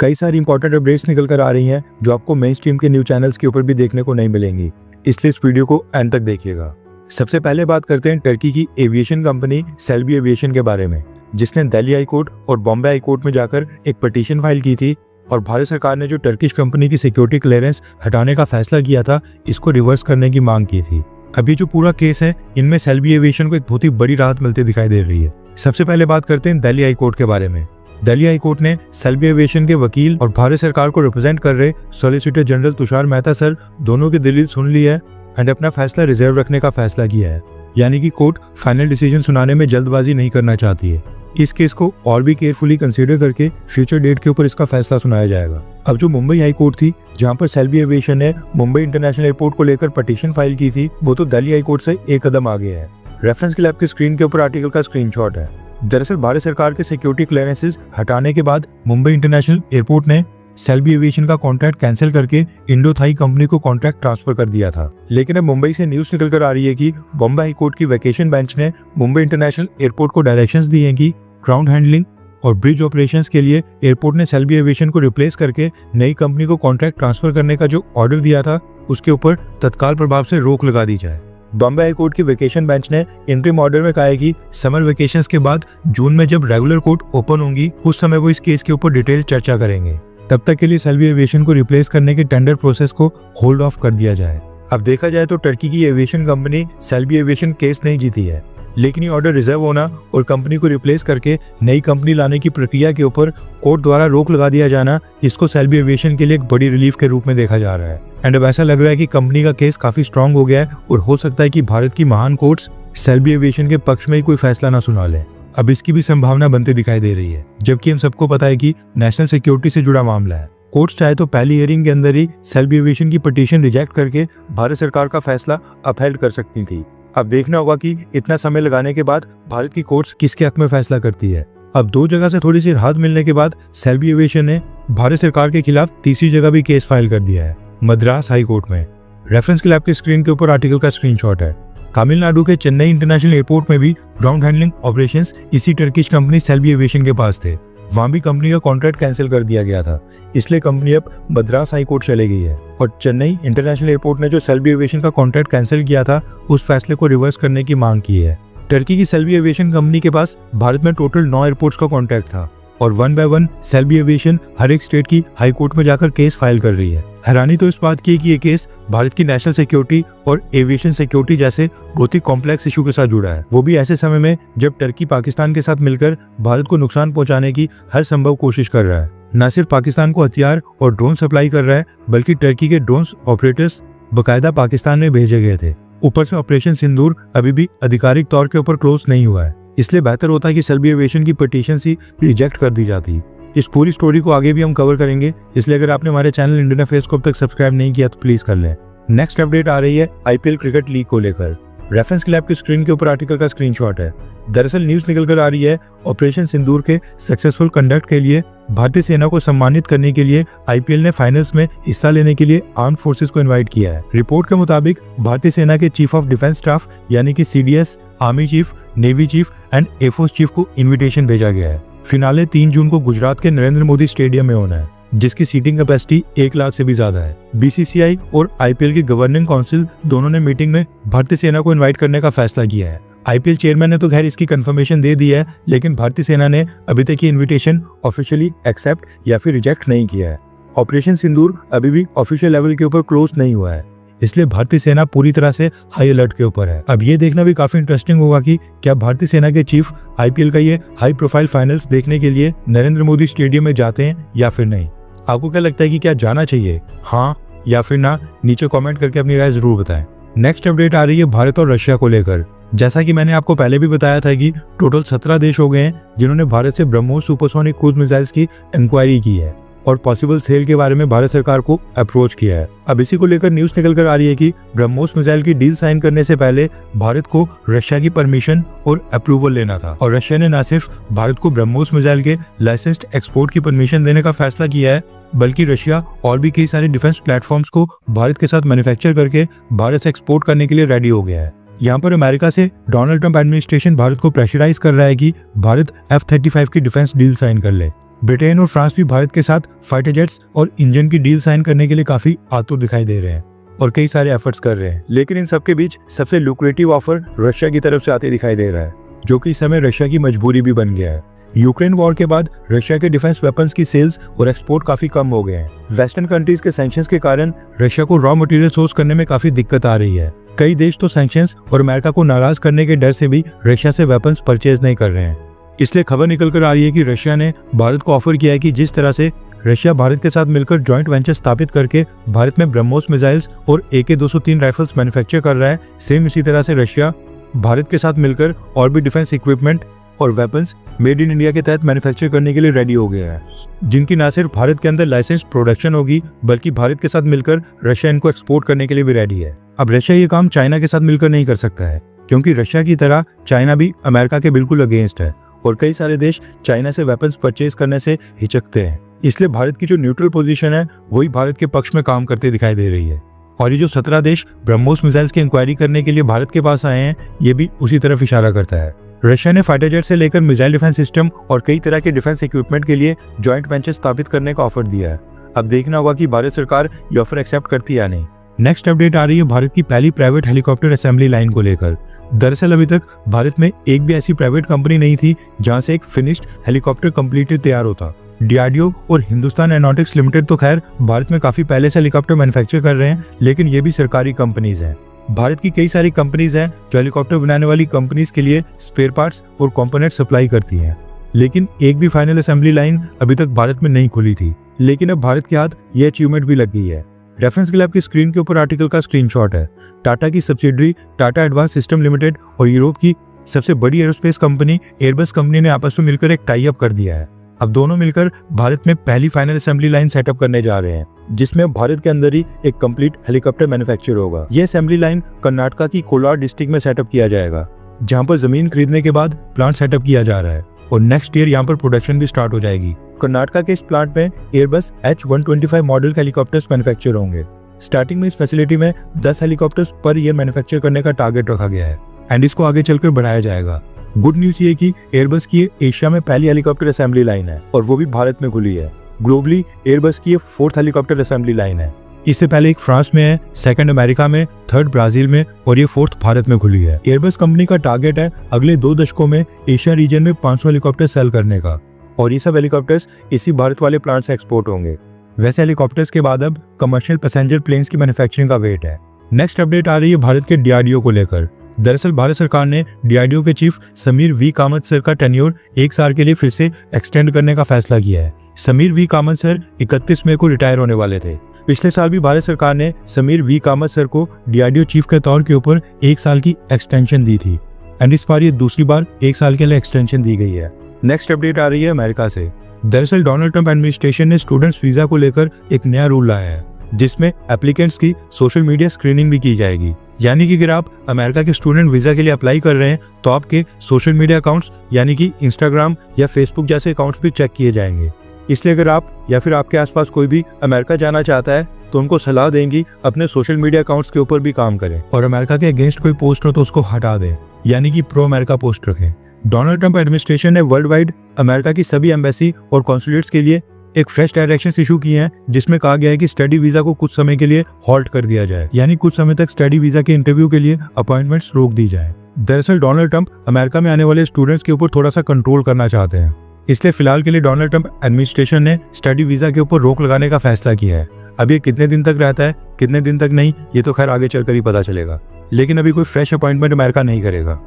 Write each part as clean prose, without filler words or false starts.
कई सारी important updates निकल कर आ रही हैं जो आपको मेन स्ट्रीम के न्यूज चैनल्स के ऊपर भी देखने को नहीं मिलेंगी, इसलिए इस वीडियो को एंड तक देखिएगा। सबसे पहले बात करते हैं टर्की की एविएशन कंपनी सेल्बी एविएशन के बारे में, जिसने दिल्ली हाई कोर्ट और बॉम्बे हाई कोर्ट में जाकर एक पिटीशन फाइल की थी और भारत सरकार ने जो टर्किश कंपनी की सिक्योरिटी क्लियरेंस हटाने का फैसला किया था, इसको रिवर्स करने की मांग की थी। अभी जो पूरा केस है, इनमें सेल्बी एविएशन को एक बहुत ही बड़ी राहत मिलती दिखाई दे रही है। सबसे पहले बात करते हैं दिल्ली हाई कोर्ट के बारे में। दिल्ली हाई कोर्ट ने सेल्बी एविएशन के वकील और भारत सरकार को रिप्रेजेंट कर रहे solicitor general Tushar Mehta sir दोनों की दलील सुन ली है एंड अपना फैसला रिजर्व रखने का फैसला किया है, यानी कि कोर्ट फाइनल डिसीजन सुनाने में जल्दबाजी नहीं करना चाहती है। इस केस को और भी केयरफुली कंसीडर करके फ्यूचर डेट के ऊपर इसका फैसला सुनाया जाएगा। अब जो मुंबई हाई कोर्ट थी, जहां पर सेल्बी एविएशन ने मुंबई इंटरनेशनल एयरपोर्ट को लेकर पिटीशन फाइल की थी, वो तो दिल्ली हाई कोर्ट से एक कदम आगे है। रेफरेंस के लिए आपकी स्क्रीन के ऊपर आर्टिकल का स्क्रीनशॉट है। दरअसल भारत सरकार के सिक्योरिटी क्लियरेंसेस हटाने के बाद मुंबई इंटरनेशनल एयरपोर्ट ने सेल्बी एविएशन का कॉन्ट्रैक्ट कैंसिल करके इंडो थाई कंपनी को कॉन्ट्रैक्ट ट्रांसफर कर दिया था। लेकिन अब मुंबई से न्यूज निकल कर आ रही है कि बॉम्बे हाई कोर्ट की वेकेशन बेंच ने मुंबई इंटरनेशनल एयरपोर्ट को डायरेक्शंस दिए हैं कि ग्राउंड हैंडलिंग और ब्रिज ऑपरेशंस के लिए एयरपोर्ट ने सेल्बी एविएशन को रिप्लेस करके नई कंपनी को कॉन्ट्रैक्ट ट्रांसफर करने का जो ऑर्डर दिया था, उसके ऊपर तत्काल प्रभाव से रोक लगा दी जाए। बॉम्बे हाई कोर्ट की वेकेशन बेंच ने इंटरिम ऑर्डर में कहा है कि समर वेकेशंस के बाद जून में जब रेगुलर कोर्ट ओपन होंगी, उस समय वो इस केस के ऊपर डिटेल चर्चा करेंगे। तब तक के लिए सेल्बी एविएशन को रिप्लेस करने के टेंडर प्रोसेस को होल्ड ऑफ कर दिया जाए। अब देखा जाए तो टर्की की aviation company Celebi aviation case नहीं जीती है, लेकिन ये ऑर्डर रिजर्व होना और कंपनी को रिप्लेस करके नई कंपनी लाने की प्रक्रिया के ऊपर कोर्ट द्वारा रोक लगा दिया जाना, इसको सेल्बी एविएशन के लिए एक बड़ी रिलीफ के रूप में देखा जा रहा है। एंड अब ऐसा लग रहा है कि कंपनी का केस काफी स्ट्रांग हो गया है और हो सकता है कि भारत की महान कोर्ट्स सेल्बी एविएशन के पक्ष में ही कोई फैसला ना सुना ले। अब इसकी भी संभावना बनती दिखाई दे रही है, जबकि हम सबको पता है कि नेशनल सिक्योरिटी से जुड़ा मामला है। कोर्ट्स चाहे तो पहली हियरिंग के अंदर ही सेल्बी एविएशन की पिटीशन रिजेक्ट करके भारत सरकार का फैसला अपहेल्ड कर सकती थी। अब देखना होगा कि इतना समय लगाने के बाद भारत की कोर्ट्स किसके हक में फैसला करती है। अब दो जगह से थोड़ी सी राहत मिलने के बाद सेल्बी एविएशन ने भारत सरकार के खिलाफ तीसरी जगह भी केस फाइल कर दिया है, मद्रास हाई कोर्ट में। रेफरेंस के लिए आपकी स्क्रीन के ऊपर आर्टिकल का स्क्रीनशॉट है। तमिलनाडु के चेन्नई इंटरनेशनल एयरपोर्ट में भी ग्राउंड हैंडलिंग ऑपरेशंस इसी टर्किश कंपनी सेल्बी एविएशन के पास थे। वहां भी कंपनी का कॉन्ट्रैक्ट कैंसिल कर दिया गया था, इसलिए कंपनी अब मद्रास हाई कोर्ट चली गई है और चेन्नई इंटरनेशनल एयरपोर्ट ने जो सेल्बी एविएशन का कॉन्ट्रैक्ट कैंसिल किया था, उस फैसले को रिवर्स करने की मांग की है। टर्की की सेल्बी एविएशन कंपनी के पास भारत में टोटल 9 एयरपोर्ट्स का कॉन्ट्रैक्ट था और 1 बाय 1 सेल्बी एविएशन हर एक स्टेट की हाई कोर्ट में जाकर केस फाइल कर रही है। हैरानी तो इस बात की है कि ये केस भारत की नेशनल सिक्योरिटी और एविएशन सिक्योरिटी जैसे बहुत ही कॉम्प्लेक्स इशू के साथ जुड़ा है, वो भी ऐसे समय में जब टर्की पाकिस्तान के साथ मिलकर भारत को नुकसान पहुंचाने की हर संभव कोशिश कर रहा है। न सिर्फ पाकिस्तान को हथियार और ड्रोन सप्लाई कर रहा है, बल्कि टर्की के ड्रोन ऑपरेटर्स बकायदा पाकिस्तान में भेजे गए थे। ऊपर से ऑपरेशन सिंदूर अभी भी आधिकारिक तौर के ऊपर क्लोज नहीं हुआ है, इसलिए बेहतर होता है कि सेल्बी एविएशन की पिटीशन ही रिजेक्ट कर दी जाती। इस पूरी स्टोरी को आगे भी हम कवर करेंगे, इसलिए अगर आपने हमारे चैनल इंडियन अफेयर्स को अब तक सब्सक्राइब नहीं किया तो प्लीज कर लें। नेक्स्ट अपडेट आ रही है आईपीएल क्रिकेट लीग को लेकर। रेफरेंस के लिए आपकी स्क्रीन के ऊपर आर्टिकल का स्क्रीनशॉट है। दरअसल न्यूज निकल कर आ रही है ऑपरेशन सिंदूर के सक्सेसफुल कंडक्ट के लिए भारतीय सेना को सम्मानित करने के लिए आईपीएल ने फाइनल्स में हिस्सा लेने के लिए आर्म्ड फोर्सेस को इनवाइट किया है। रिपोर्ट के मुताबिक भारतीय सेना के चीफ ऑफ डिफेंस स्टाफ यानी कि CDS, army chief, navy cheap and air force chief को इन्विटेशन भेजा गया है। फिनाले 3 जून को गुजरात के नरेंद्र मोदी स्टेडियम में होना है, जिसकी सीटिंग कैपेसिटी 1 लाख से भी ज्यादा है। बीसीसीआई और आईपीएल की गवर्निंग काउंसिल दोनों ने मीटिंग में भारतीय सेना को इनवाइट करने का फैसला किया है। आईपीएल चेयरमैन ने तो खैर इसकी कंफर्मेशन दे दी है, लेकिन भारतीय सेना ने अभी तक ये इन्विटेशन ऑफिशियली एक्सेप्ट या फिर रिजेक्ट नहीं किया है। ऑपरेशन सिंदूर अभी भी ऑफिशियल लेवल के ऊपर क्लोज नहीं हुआ है, इसलिए भारतीय सेना पूरी तरह से हाई अलर्ट के ऊपर है। अब ये देखना भी काफी इंटरेस्टिंग होगा कि क्या भारतीय सेना के चीफ आईपीएल का ये हाई प्रोफाइल फाइनल्स देखने के लिए नरेंद्र मोदी स्टेडियम में जाते हैं या फिर नहीं। आपको क्या लगता है कि क्या जाना चाहिए, हाँ या फिर ना? नीचे कमेंट करके अपनी राय जरूर बताएं। नेक्स्ट अपडेट आ रही है भारत और रशिया को लेकर। जैसा कि मैंने आपको पहले भी बताया था कि टोटल 17 देश हो गए हैं जिन्होंने भारत से ब्रह्मोस सुपरसोनिक क्रूज मिसाइल्स की इंक्वायरी की है और पॉसिबल सेल के बारे में भारत सरकार को अप्रोच किया है। अब इसी को लेकर न्यूज निकल कर आ रही है कि ब्रह्मोस मिसाइल की डील साइन करने से पहले भारत को रशिया की परमिशन और अप्रूवल लेना था और रशिया ने न सिर्फ भारत को ब्रह्मोस मिसाइल के लाइसेंस्ड एक्सपोर्ट की परमिशन देने का फैसला किया है, बल्कि रशिया और भी कई सारे डिफेंस प्लेटफॉर्म्स को भारत के साथ मैन्युफैक्चर करके भारत से एक्सपोर्ट करने के लिए रेडी हो गया है। यहाँ पर अमेरिका से डोनाल्ड ट्रंप एडमिनिस्ट्रेशन भारत को प्रेशराइज कर रहा है कि भारत F-35 की डिफेंस डील साइन कर ले। ब्रिटेन और फ्रांस भी भारत के साथ फाइटर जेट्स और इंजन की डील साइन करने के लिए काफी आतुर दिखाई दे रहे हैं और कई सारे एफर्ट्स कर रहे हैं। लेकिन इन सबके बीच सबसे लुक्रेटिव ऑफर रशिया की तरफ से आते दिखाई दे रहा है, जो कि इस समय रशिया की मजबूरी भी बन गया है। यूक्रेन वॉर के बाद रशिया के डिफेंस वेपन्स की सेल्स और एक्सपोर्ट काफी कम हो गए हैं। वेस्टर्न कंट्रीज के सैंक्शंस के कारण रशिया को रॉ मटेरियल सोर्स करने में काफी दिक्कत आ रही है। कई देश तो सैंक्शंस और अमेरिका को नाराज करने के डर से भी रशिया से वेपन्स परचेज नहीं कर रहे हैं। इसलिए खबर निकल कर आ रही है कि रशिया ने भारत को ऑफर किया है कि जिस तरह से रशिया भारत के साथ मिलकर जॉइंट वेंचर स्थापित करके भारत में ब्रह्मोस मिसाइल्स और AK-203 राइफल्स मैन्युफैक्चर कर रहा है, सेम इसी तरह से रशिया भारत के साथ मिलकर और भी डिफेंस इक्विपमेंट और वेपन्स मेड इन इंडिया के तहत मैन्युफैक्चर करने के लिए रेडी हो गया है, जिनकी न सिर्फ भारत के अंदर लाइसेंस प्रोडक्शन होगी बल्कि भारत के साथ मिलकर रशिया इनको एक्सपोर्ट करने के लिए भी रेडी है। अब रशिया ये काम चाइना के साथ मिलकर नहीं कर सकता है, क्योंकि रशिया की तरह चाइना भी अमेरिका के बिल्कुल अगेंस्ट है और कई सारे देश चाइना से वेपन्स परचेज करने से हिचकते हैं। इसलिए भारत की जो न्यूट्रल पोजीशन है वही भारत के पक्ष में काम करते दिखाई दे रही है। और ये जो 17 देश ब्रह्मोस मिसाइल्स की इंक्वायरी करने के लिए भारत के पास आए हैं, ये भी उसी तरफ इशारा करता है। रशिया ने फाइटर जेट से लेकर मिसाइल डिफेंस सिस्टम और कई तरह के डिफेंस इक्विपमेंट के लिए जॉइंट वेंचर स्थापित करने का ऑफर दिया है। अब देखना होगा कि भारत सरकार ये ऑफर एक्सेप्ट करती है या नहीं। नेक्स्ट अपडेट आ रही है भारत की पहली प्राइवेट हेलीकॉप्टर असेंबली लाइन को लेकर। दरअसल अभी तक भारत में एक भी ऐसी प्राइवेट कंपनी नहीं थी जहां से एक फिनिश्ड हेलीकॉप्टर कंप्लीटली तैयार होता। DRDO और हिंदुस्तान एरोनॉटिक्स लिमिटेड तो खैर भारत में काफी पहले से हेलीकॉप्टर मैन्युफैक्चर कर रहे हैं, लेकिन ये भी सरकारी कंपनीज हैं। भारत की कई सारी कंपनीज हैं जो हेलीकॉप्टर बनाने वाली कंपनीज के लिए स्पेयर पार्ट्स और कंपोनेंट सप्लाई करती हैं, लेकिन एक भी फाइनल असेंबली लाइन अभी तक भारत में नहीं खुली थी। लेकिन अब भारत के हाथ ये अचीवमेंट भी लग गई है। रेफरेंस के लिए आपकी स्क्रीन के ऊपर आर्टिकल का स्क्रीनशॉट है। टाटा की subsidiary Tata advance system limited और यूरोप की सबसे बड़ी एरोस्पेस कंपनी एयरबस कंपनी ने आपस में मिलकर एक टाई अप कर दिया है। अब दोनों मिलकर भारत में पहली फाइनल असेंबली लाइन सेटअप करने जा रहे हैं, जिसमें भारत के अंदर ही एक कंप्लीट हेलीकॉप्टर मैन्युफैक्चर होगा। यह असेंबली लाइन कर्नाटका की कोलार डिस्ट्रिक्ट में सेटअप किया जाएगा, जहां पर जमीन खरीदने के बाद प्लांट सेटअप किया जा रहा है और नेक्स्ट ईयर यहाँ पर प्रोडक्शन भी स्टार्ट हो जाएगी। कर्नाटका के इस प्लांट में एयरबस H125 मॉडल के हेलीकॉप्टर्स मैन्युफैक्चर होंगे। स्टार्टिंग में इस फैसिलिटी में 10 हेलीकॉप्टर्स पर ईयर मैन्युफैक्चर करने का टारगेट रखा गया है एंड इसको आगे चलकर बढ़ाया जाएगा। गुड न्यूज ये कि एयरबस की एशिया में पहली हेलीकॉप्टर असेंबली लाइन है और वो भी भारत में खुली है। ग्लोबली एयरबस की 4th हेलीकॉप्टर असेंबली लाइन है। इससे पहले एक फ्रांस में है, 2nd अमेरिका में, 3rd ब्राजील में और ये 4th भारत में खुली है। एयरबस कंपनी का टारगेट है अगले 2 दशकों में एशिया रीजन में 500 हेलीकॉप्टर सेल करने का और ये सब हेलीकॉप्टर्स इसी भारत वाले प्लांट से एक्सपोर्ट होंगे। वैसे हेलीकॉप्टर्स के बाद अब कमर्शियल पैसेंजर प्लेन्स की मैन्युफैक्चरिंग का वेट है। नेक्स्ट अपडेट आ रही है भारत के DRDO को लेकर। दरअसल भारत सरकार ने DRDO के chief Sameer V Kamat sir का टेन्योर 1 साल के लिए फिर से एक्सटेंड करने का फैसला किया है। समीर V कामत सर 31 मई को रिटायर होने वाले थे। पिछले साल भी भारत सरकार ने समीर V कामत सर को DRDO चीफ के तौर के ऊपर 1 साल की एक्सटेंशन दी थी एंड इस बार ये दूसरी बार 1 साल के लिए एक्सटेंशन दी गई है। नेक्स्ट अपडेट आ रही है अमेरिका से। दरअसल डोनाल्ड ट्रंप एडमिनिस्ट्रेशन ने स्टूडेंट्स वीजा को लेकर एक नया रूल लाया है, जिसमें एप्लीकेंट्स की सोशल मीडिया स्क्रीनिंग भी की जाएगी। यानी कि अगर आप अमेरिका के स्टूडेंट वीजा के लिए अप्लाई कर रहे हैं तो आपके सोशल मीडिया अकाउंट्स यानी कि इंस्टाग्राम या फेसबुक जैसे अकाउंट्स भी चेक किए जाएंगे। इसलिए अगर आप या फिर आपके आसपास कोई भी अमेरिका जाना चाहता है तो उनको सलाह देंगी अपने सोशल मीडिया अकाउंट्स के ऊपर भी काम करें और अमेरिका के अगेंस्ट कोई पोस्ट हो तो उसको हटा दें, यानी कि प्रो अमेरिका पोस्ट रखें। डोनाल्ड ट्रंप एडमिनिस्ट्रेशन ने वर्ल्ड वाइड अमेरिका की सभी एम्बेसी और कॉन्सुलेट्स के लिए एक फ्रेश डायरेक्शंस इशू किए हैं, जिसमें कहा गया है कि स्टडी वीजा को कुछ समय के लिए हॉल्ट कर दिया जाए, यानी कुछ समय तक स्टडी वीजा के इंटरव्यू के लिए अपॉइंटमेंट्स रोक दी जाए। दरअसल डोनाल्ड ट्रंप अमेरिका में आने वाले स्टूडेंट्स के ऊपर थोड़ा सा कंट्रोल करना चाहते हैं, इसलिए फिलहाल के लिए डोनाल्ड ट्रंप एडमिनिस्ट्रेशन ने स्टडी वीजा के ऊपर रोक लगाने का फैसला किया है। अब ये कितने दिन तक रहता है कितने दिन तक नहीं, ये तो खैर आगे चलकर ही पता चलेगा, लेकिन अभी कोई फ्रेश अपॉइंटमेंट अमेरिका नहीं करेगा।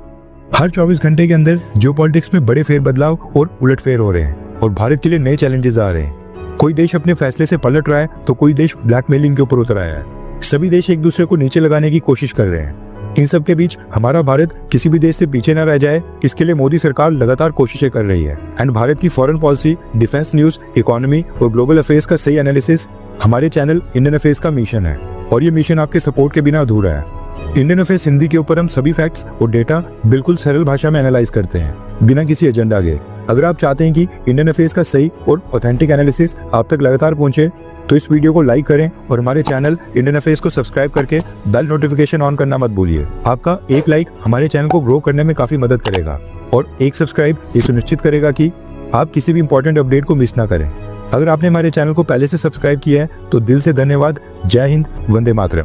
हर 24 घंटे के अंदर जियोपॉलिटिक्स में बड़े फेरबदलाव और उलटफेर हो रहे हैं और भारत के लिए नए चैलेंजेस आ रहे हैं। कोई देश अपने फैसले से पलट रहा है तो कोई देश ब्लैकमेलिंग के ऊपर उतर आया है। सभी देश एक दूसरे को नीचे लगाने की कोशिश कर रहे हैं। इन सब के बीच हमारा भारत किसी भी देश से पीछे न रह जाए, इसके लिए मोदी सरकार लगातार कोशिशें कर रही है एंड भारत की foreign policy, defence news, economy और ग्लोबल अफेयर्स का सही एनालिसिस हमारे चैनल इंडियन अफेयर्स का मिशन है और ये मिशन आपके सपोर्ट के बिना अधूरा है। इंडियन अफेयर्स हिंदी के ऊपर हम सभी फैक्ट्स और डेटा बिल्कुल सरल भाषा में एनालाइज करते हैं बिना किसी एजेंडा के। अगर आप चाहते हैं कि इंडियन अफेयर्स का सही और ऑथेंटिक एनालिसिस आप तक लगातार पहुंचे तो इस वीडियो को लाइक करें और हमारे चैनल इंडियन अफेयर्स को सब्सक्राइब करके बेल नोटिफिकेशन ऑन करना मत भूलिए। आपका एक लाइक हमारे चैनल को ग्रो करने में काफी मदद करेगा और एक सब्सक्राइब ये सुनिश्चित करेगा कि आप किसी भी इंपॉर्टेंट अपडेट को मिस ना करें। अगर आपने हमारे चैनल को पहले से सब्सक्राइब किया है तो दिल से धन्यवाद। जय हिंद, वंदे मातरम।